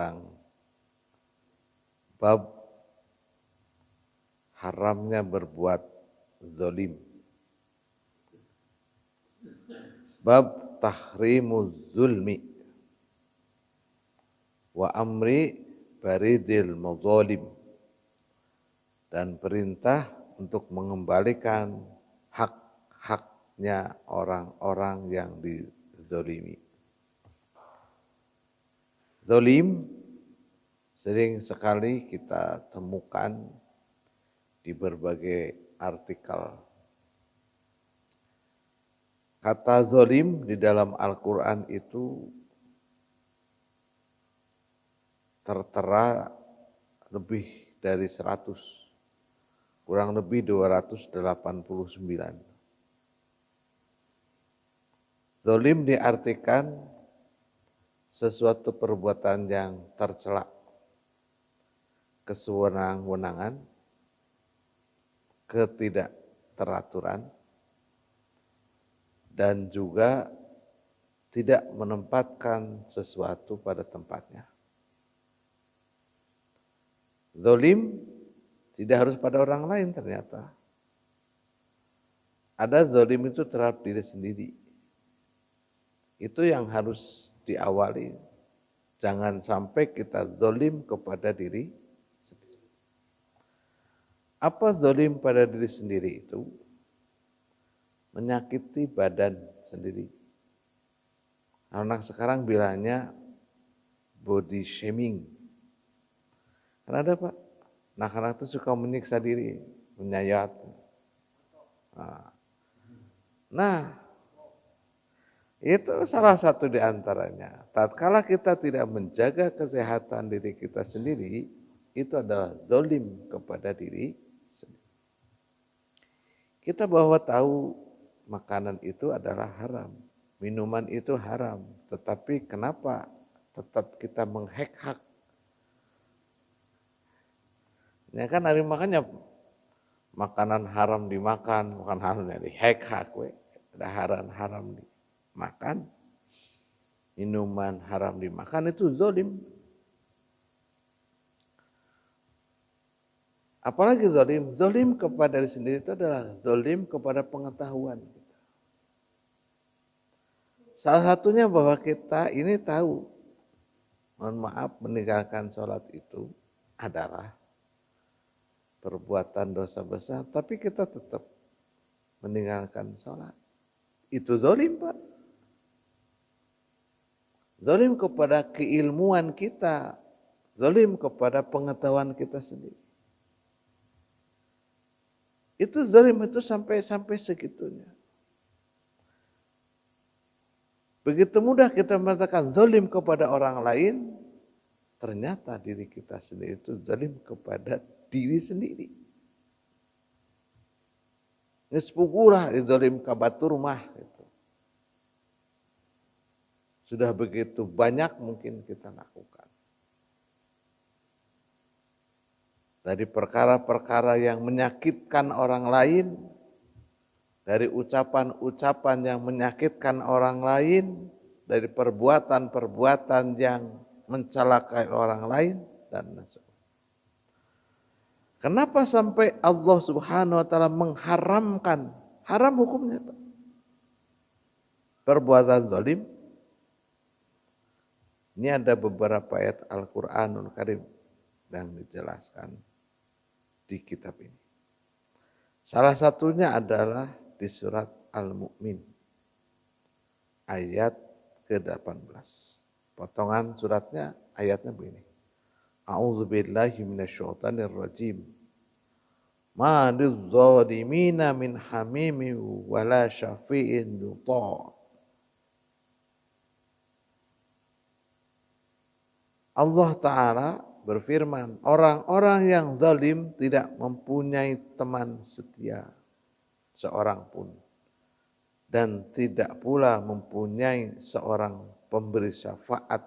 tentang bab haramnya berbuat zalim. Bab tahrimuz zulmi wa amri baridil mazalim, dan perintah untuk mengembalikan hak-haknya orang-orang yang dizalimi. Zalim sering sekali kita temukan di berbagai artikel. Kata zalim di dalam Al-Quran itu tertera lebih dari 100, kurang lebih 289. Zalim diartikan sesuatu perbuatan yang tercela, kesewenang-wenangan, ketidakteraturan, dan juga tidak menempatkan sesuatu pada tempatnya. Zalim tidak harus pada orang lain ternyata. Ada zalim itu terhadap diri sendiri. Itu yang harus diawali. Jangan sampai kita zalim kepada diri sendiri. Apa zalim pada diri sendiri itu? Menyakiti badan sendiri. Anak sekarang bilangnya body shaming. Karena ada Pak, anak-anak itu suka menyiksa diri, menyayat. Nah, itu salah satu di antaranya. Tatkala kita tidak menjaga kesehatan diri kita sendiri, itu adalah zalim kepada diri sendiri. Kita bahwa tahu makanan itu adalah haram, minuman itu haram, tetapi kenapa tetap kita menghek-hak? Ya kan hari makannya makanan haram dimakan, bukan haramnya dihek-hak, ada haram dimakan, minuman haram dimakan, itu zalim. Apalagi zalim? Zalim kepada diri sendiri itu adalah zalim kepada pengetahuan kita. Salah satunya bahwa kita ini tahu, mohon maaf, meninggalkan sholat itu adalah perbuatan dosa besar, tapi kita tetap meninggalkan sholat. Itu zalim, Pak. Zalim kepada keilmuan kita, zalim kepada pengetahuan kita sendiri. Itu zalim itu sampai segitunya. Begitu mudah kita mengatakan zalim kepada orang lain, ternyata diri kita sendiri itu zalim kepada diri sendiri. Ngespukurah zalim kabatur mah gitu. Sudah begitu banyak mungkin kita lakukan. Dari perkara-perkara yang menyakitkan orang lain, dari ucapan-ucapan yang menyakitkan orang lain, dari perbuatan-perbuatan yang mencelakai orang lain, dan sebagainya. Kenapa sampai Allah Subhanahu wa taala mengharamkan? Haram hukumnya, Pak. Perbuatan zalim. Ini ada beberapa ayat Al-Qur'anul Karim yang dijelaskan di kitab ini. Salah satunya adalah di surat Al-Mu'min ayat ke-18. Potongan suratnya ayatnya begini. A'udzubillahi minasyaitonir rajim. Ma lizzadimina min hamimi wala syafi'in yuta'. Allah Ta'ala berfirman, orang-orang yang zalim tidak mempunyai teman setia seorang pun, dan tidak pula mempunyai seorang pemberi syafaat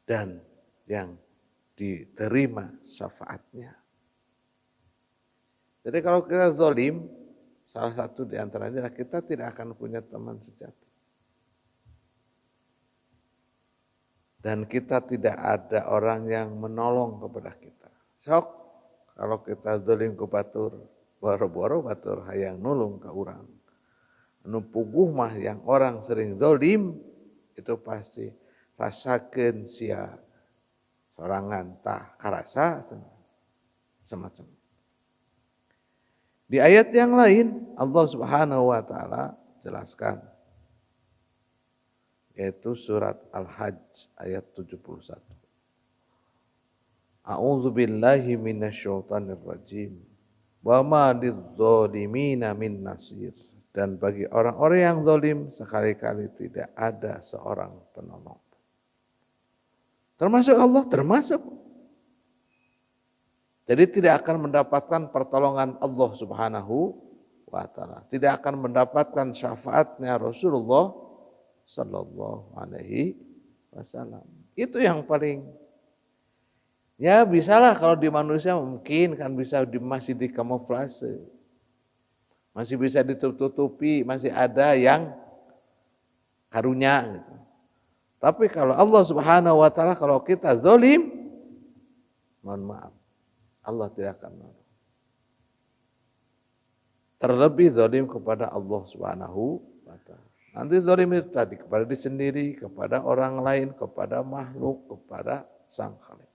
dan yang diterima syafaatnya. Jadi kalau kita zalim, salah satu di antaranya adalah kita tidak akan punya teman sejati. Dan kita tidak ada orang yang menolong kepada kita. Sok kalau kita zalim ke batur, boro-boro batur hayang nulung ke urang. Anu puguh mah yang orang sering zalim itu pasti rasakeun sia sorangan tah karasa semacam. Di ayat yang lain Allah Subhanahu wa taala jelaskan, yaitu surat Al-Hajj ayat 71. A'udzu billahi minasyaitonir rajim. Wa ma lidz-dzalimina min nasir. Dan bagi orang-orang yang zalim sekali-kali tidak ada seorang penolong. Termasuk Allah, termasuk. Jadi tidak akan mendapatkan pertolongan Allah Subhanahu wa taala. Tidak akan mendapatkan syafaatnya Rasulullah sallallahu alaihi wasallam. Itu yang paling, ya bisalah kalau di manusia mungkin kan bisa masih dikamuflase. Masih bisa ditutupi, masih ada yang karunya gitu. Tapi kalau Allah Subhanahu wa taala, kalau kita zalim, mohon maaf, Allah tidak akan menolong. Terlebih zalim kepada Allah Subhanahu wa taala. Nanti zalim itu tadi kepada diri sendiri, kepada orang lain, kepada makhluk, kepada sang Khalik.